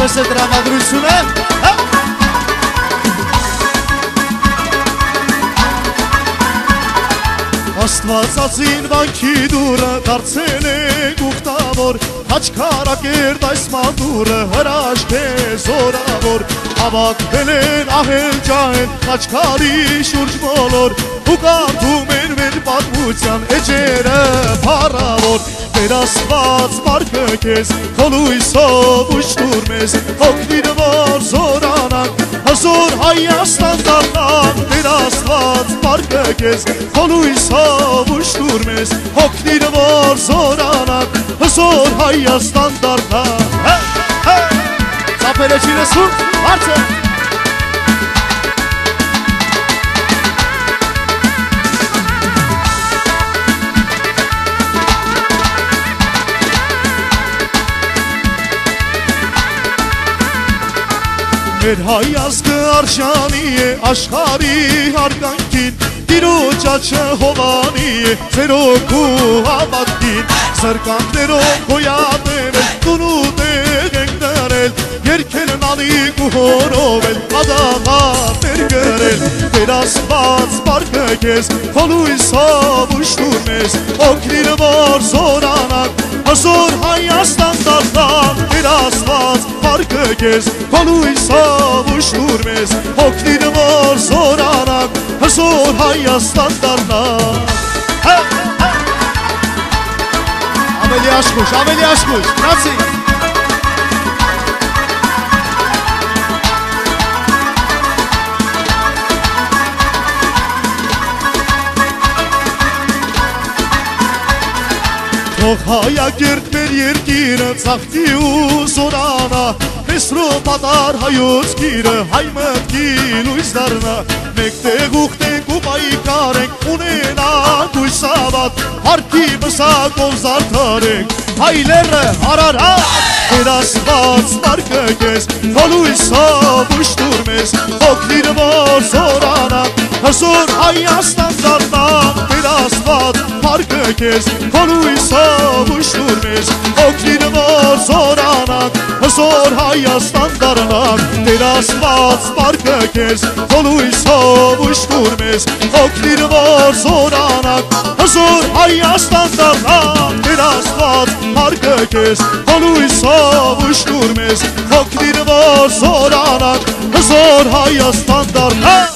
Աշես է տրամադրությունը Աստվածածին վանքի դուրը դարձել է գուղտավոր Հաչքարակերտ այս մատուրը հրաշք է զորավոր Հավաքվել են ահել ջահել հաչքարի շուրջ բոլոր Ու կարդում են մեր պատմության էջերը փառավոր Տեր Աստված մարգը քեզ քո լույսով ուշտուր մեզ Օգնիր որ զորանանք հզոր Հայաստան դառնանք Տեր Աստված մարգը քեզ քո լույսով ուշտուր մեզ Օգնիր որ զորանանք հզոր Հայաստան դառնանք Ծափերը չի լսում հարցը Մեր հայազգը արժանի է աշխարհի հարգանքին Տիրոջ աչքը հովանի է ձեր օգու հավատքին Սրկանքներով գոյատել են տունուտեղ ենք դրել Երգել նանիք ու հորով էլ ադաղատներ գրել Տեր Աստված մարգը քեզ քո լույսով ուշտուր մեզ Օգնիր որ զորանանք հզոր Հայաստան դառնանք Տեր Աստված մարգը քեզ քո լույսով ուշտուր մեզ Օգնիր որ զորանանք հզոր Հայաստան դառնանք Ավելի աշխույժ, գրացի Թող հայակերտ մեր երկիրը ծաղկի ու զորանա Հեսրո պատար հայոց գիրը հայ մտքի լույս դառնա Մեկ տեղ ուխտենք ու պայքարենք ունենանք հույս ավատ Հարքի մսակով զարդարենք հայլերը հարարհատ Տեր Աստված մարգը քեզ քո լույսով ուշտուր մեզ Օգնիր որ զորանանք հզոր Հայաստան դառնանք Տեր Աստված մարգը քեզ քո լույսով ուշտուր մեզ Օգնիր որ զորանանք հզոր Հայաստան դառնանք Տեր Աստված մարգը քեզ քո լույսով ուշտուր մեզ Օգնիր որ զորանանք հզոր Հայաստան դառնանք Տեր Աստված մարգը քեզ քո լույսով ուշտուր մեզ Օգնիր որ զորանանք հզոր Հայաստան դառնանք